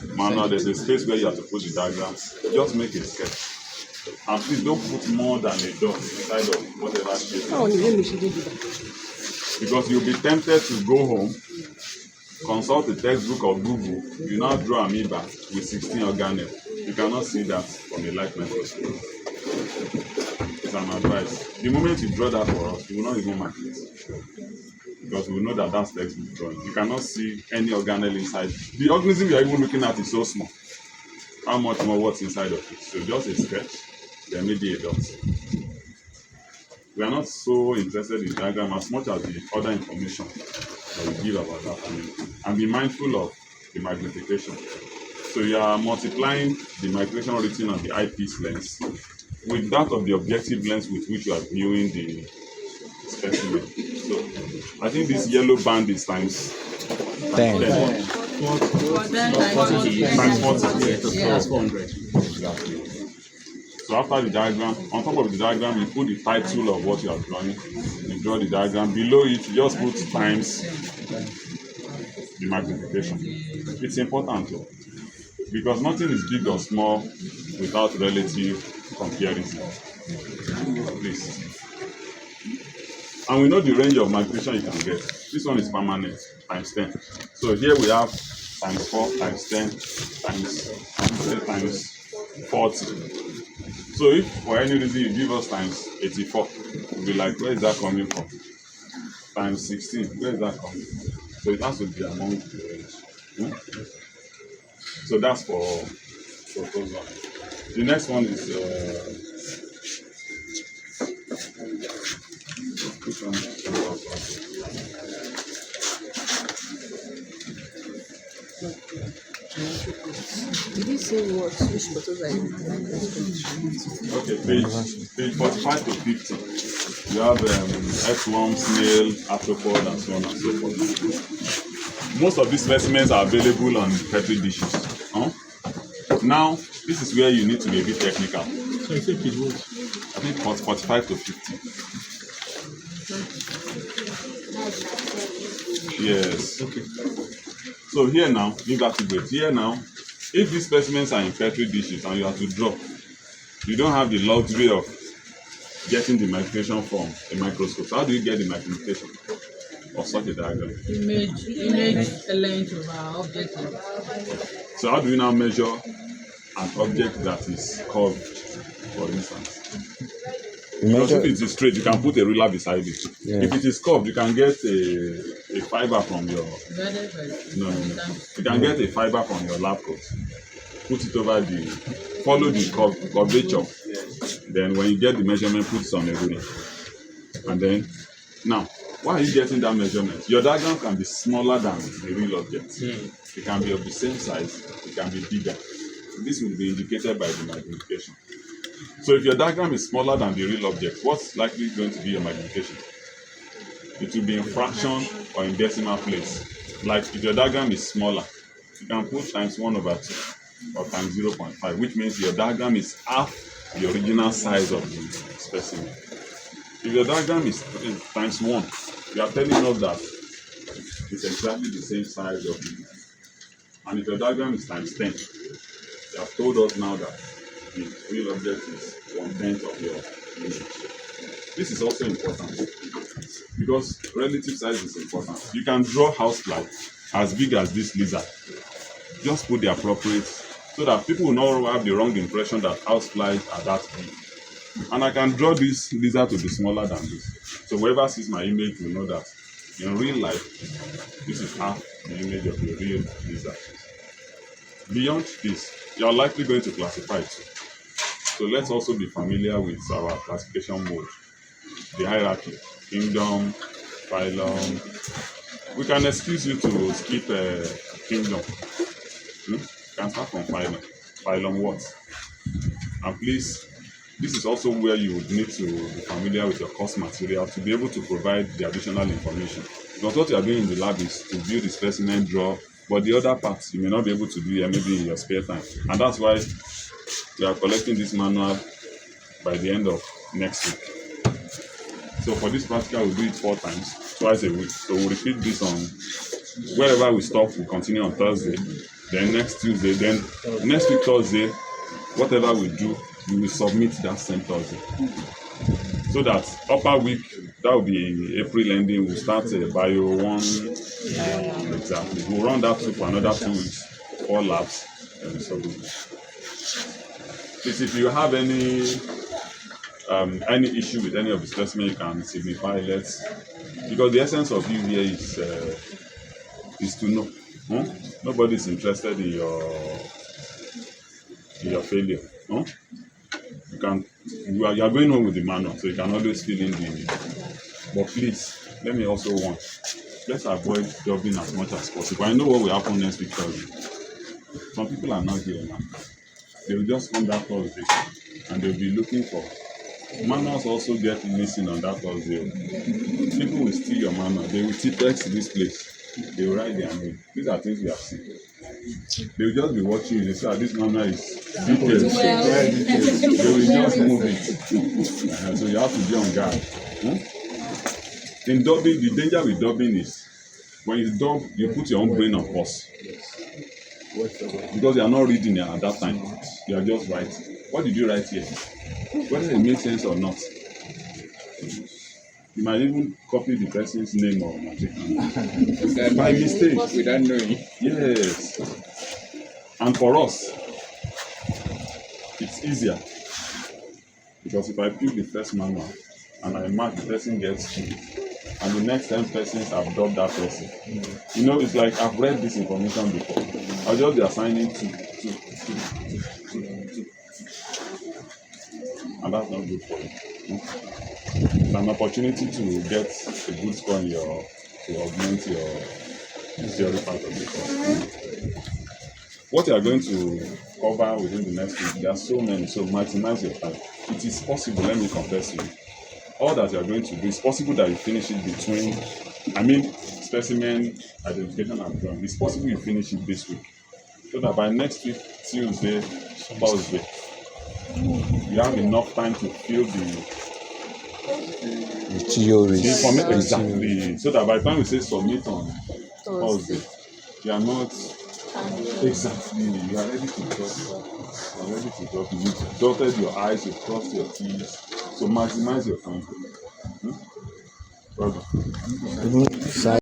your manual, there's a space where you have to put the diagrams. Just make a sketch. And please don't put more than a dot inside of whatever shape. Because you'll be tempted to go home, consult the textbook of Google, you now draw amoeba with 16 organelles. You cannot see that from a light microscope. It's an advice. The moment you draw that for us, you will not even mark it. Because we will know that that's textbook drawing. You cannot see any organelle inside. The organism you are even looking at is so small. How much more what's inside of it? So just a sketch, then maybe a dot. We are not so interested in diagram as much as the other information that we give about that. And be mindful of the magnification. So you are multiplying the magnification written on the eyepiece lens with that of the objective lens with which you are viewing the specimen. So I think this yellow band is times 10. Times 40. That's 400. Exactly. So after the diagram, on top of the diagram, you put the title of what you are drawing. You draw the diagram. Below it, you just put times the magnification. It's important too, because nothing is big or small without relative comparison. Please. And we know the range of magnification you can get. This one is permanent, times 10. So here we have times 4, times 10, times 40. So if for any reason you give us times 84, we'll be like, where is that coming from? Times 16, where is that coming from? So it has to be among the range. So that's for those one. The next one is which one? Did you say what? Which photos are you? Okay, page 45 to 50. You have earthworm, snail, arthropod, and so on and so forth. Most of these specimens are available on petri dishes. Now, this is where you need to be a bit technical. So you say page what? I think 45 to 50. Yes. Okay. So here now, leave that to wait. Here now, if these specimens are in petri dishes and you have to draw, you don't have the luxury of getting the magnification from a microscope. So how do you get the magnification of such a diagram? Image the length of our object. So how do you now measure an object that is curved, for instance? Because if it is straight, you can put a ruler beside it. Yeah. If it is curved, you can get a fiber from your... No. You can get a fiber from your lab coat. Put it over follow the curvature. Then when you get the measurement, put it on a ruler. And then, now, why are you getting that measurement? Your diagram can be smaller than the real object. It can be of the same size. It can be bigger. This will be indicated by the magnification. So if your diagram is smaller than the real object, what's likely going to be your magnification? It will be in fraction or in decimal place. Like if your diagram is smaller, you can put times 1/2 or times 0.5, which means your diagram is half the original size of the specimen. If your diagram is times 1, you are telling us that it's exactly the same size of the... And if your diagram is times 10, you have told us now that the real object is 1/10 of your image. This is also important because relative size is important. You can draw housefly as big as this lizard. Just put the appropriate, so that people will not have the wrong impression that houseflies are that big. And I can draw this lizard to be smaller than this. So whoever sees my image will know that in real life, this is half the image of the real lizard. Beyond this, you are likely going to classify it. So let's also be familiar with our classification mode, the hierarchy, kingdom, phylum. We can excuse you to skip kingdom. You can start from phylum. Phylum what? And please, this is also where you would need to be familiar with your course material to be able to provide the additional information. Because what you are doing in the lab is to view the specimen, draw, but the other parts you may not be able to do here, maybe in your spare time. And that's why we are collecting this manual by the end of next week. So for this practical, we'll do it 4 times, twice a week. So we'll repeat this on wherever we stop. We'll continue on Thursday. Then next Tuesday, then next week Thursday, whatever we do, we will submit that same Thursday. So that upper week, that will be in April ending, we'll start BIO1. Exactly. We'll run that through for another 2 weeks, 4 labs, and we submit. Please, if you have any issue with any of the specimen, you can signify. Because the essence of you here is to know. Nobody is interested in your failure. You are going home with the manual, so you can always fill in the. But please, let me also warn. Let's avoid jobbing as much as possible. I know what will happen next week Thursday. Some people are not here now. They will just come that Thursday and they'll be looking for. Manuals also get missing on that Thursday. People will steal your manual. They will text this place. They will write their name. These are things we have seen. They will just be watching you. They say, this manual is detailed. They will just move it. So you have to be on guard. In dubbing, the danger with dubbing is when you dub, you put your own brain on pause. Because you are not reading at that time. You are just writing. What did you write here? Whether it makes sense or not. You might even copy the person's name or magic. By mistake. Without knowing. Yes. And for us, it's easier. Because if I pick the first manual and I mark the person gets 2, and the next 10 persons have dubbed that person. It's like I've read this information before. I'll just be assigning 2. And that's not good for you. It's an opportunity to get a good score to augment your theory part of the course. What you are going to cover within the next week, there are so many, so maximize your time. It is possible, let me confess to you. All that you are going to do, it's possible that you finish it specimen identification and drawing. It's possible you finish it this week. So that by next week, Tuesday, Thursday, you have enough time to fill the theories. Exactly. So that by the time we say submit on Thursday, you are not exactly. You are ready to drop. You've dotted your I's, you've crossed your T's. So maximize your time. Brother.